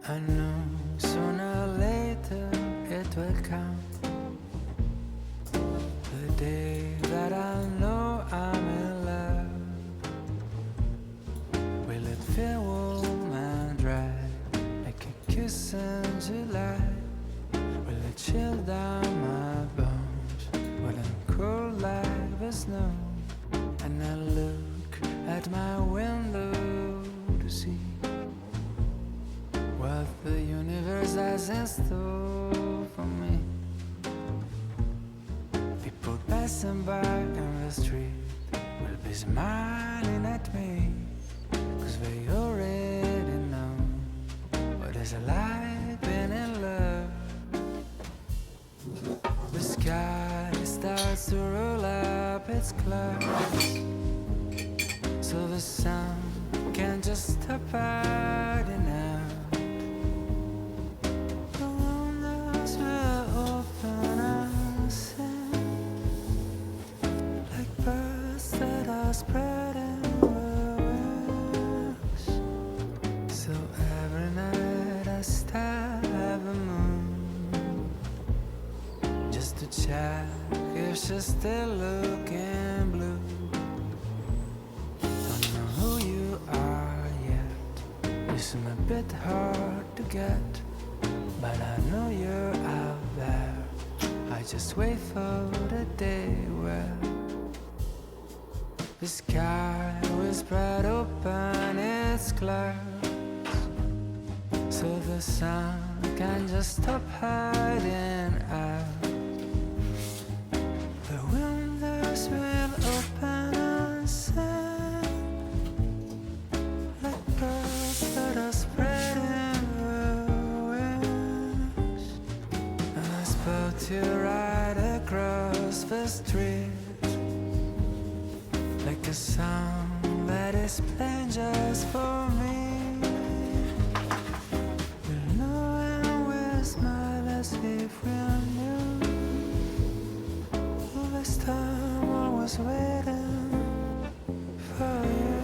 I know sooner or later it will come, the day that I know I'm in love. Will it feel warm and dry, like a kiss in July? Will it chill down my bones? Will it cool like the snow? And I look at my window to see what the universe has in store for me. People passing by in the street will be smiling at me, 'cause they already know what it's like being in love. The sky starts to roll up its clouds, so the sun can't just stop hiding out. The windows will open and sing like birds that are spreading their wings. So every night I stare at the moon, just to check if she's still looking blue. Don't know who you are yet, you seem a bit hard to get, but I know you're out there. I just wait for the day where the sky will spread open its clouds, so the sun can just stop hiding out. The windows will open and sing like birds that are spreading their wings. And I spot you right across the street, like a song that is playing just for me. We'll know and we'll smile as if we knew all this time I was waiting for you.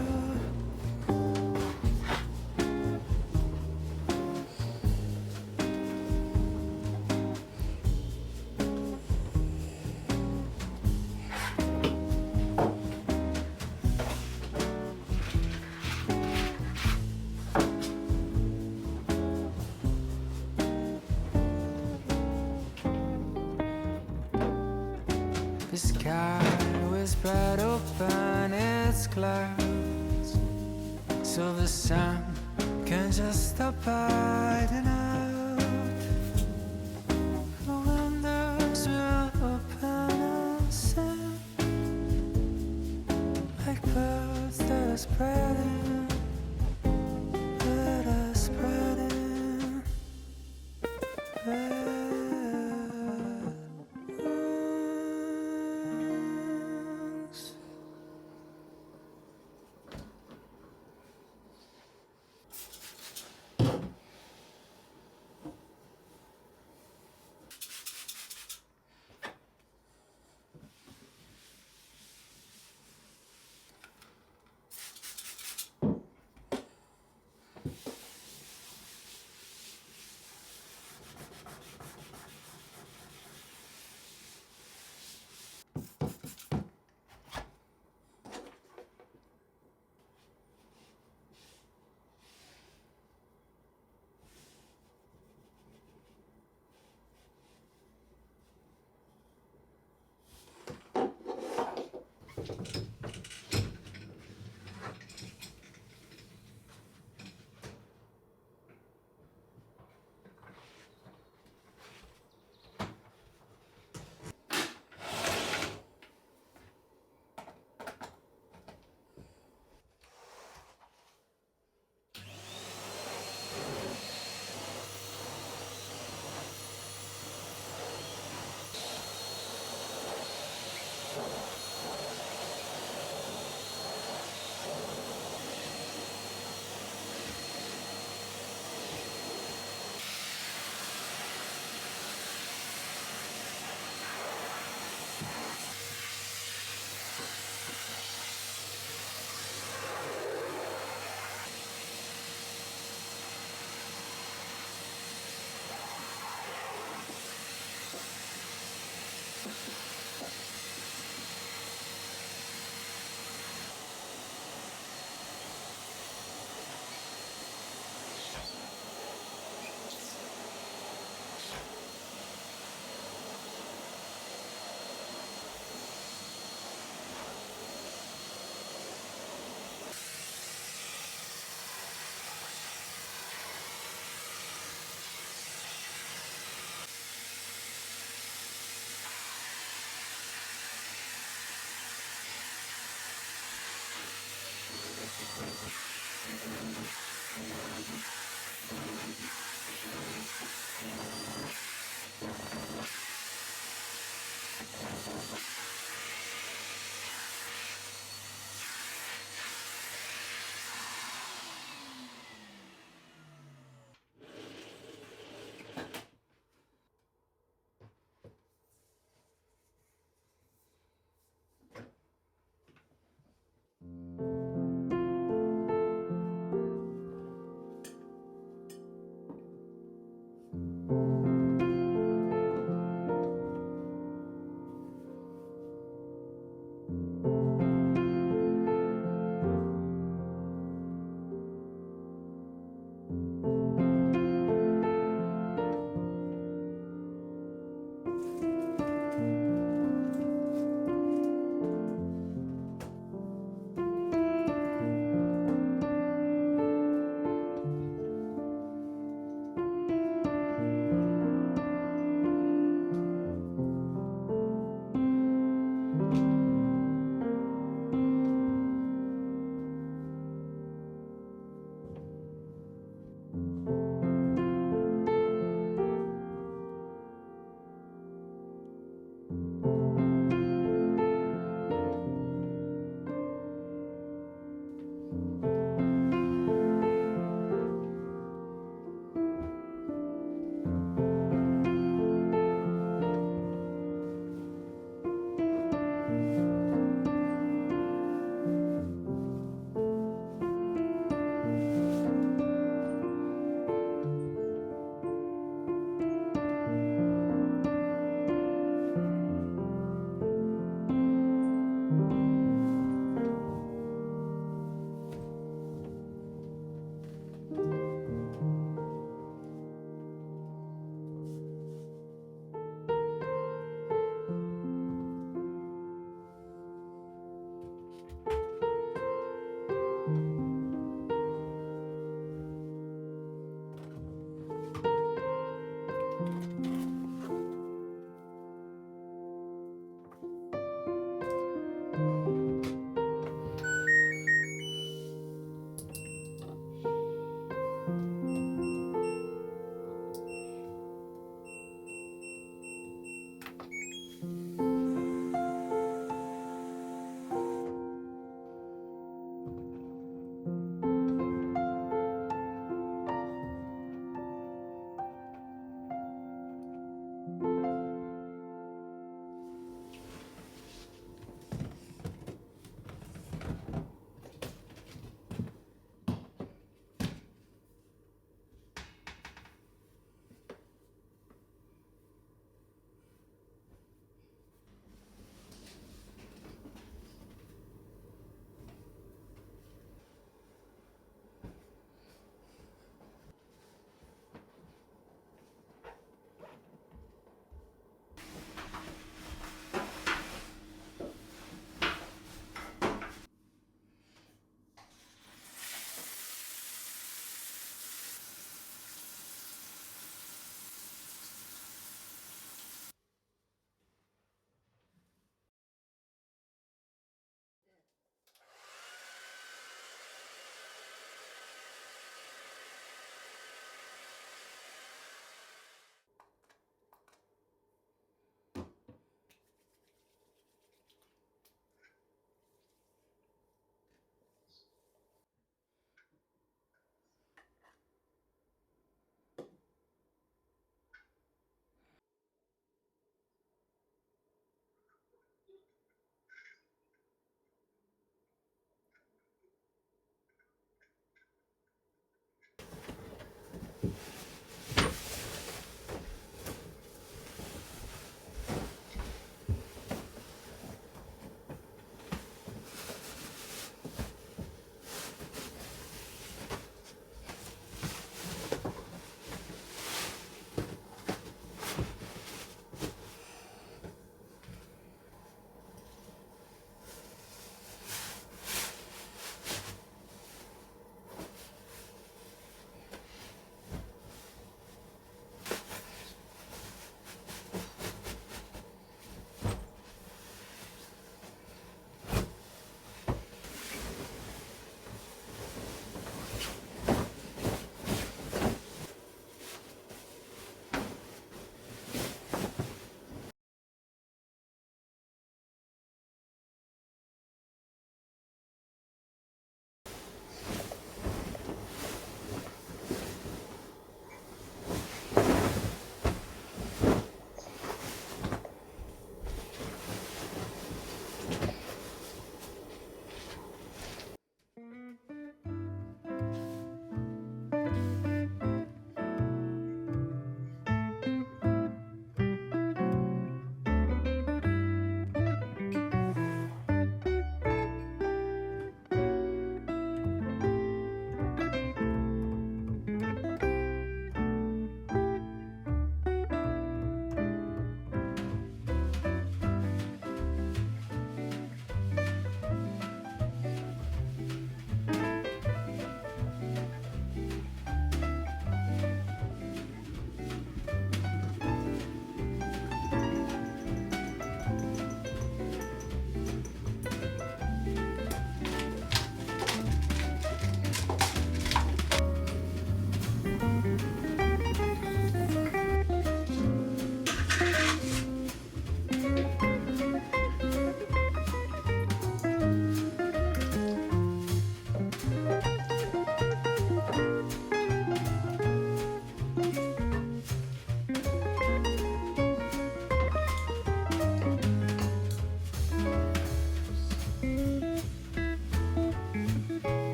The sky will spread open its clouds, so the sun can just stop hiding out. The windows will open and sing like birds that are spreading, that are spreading their wings.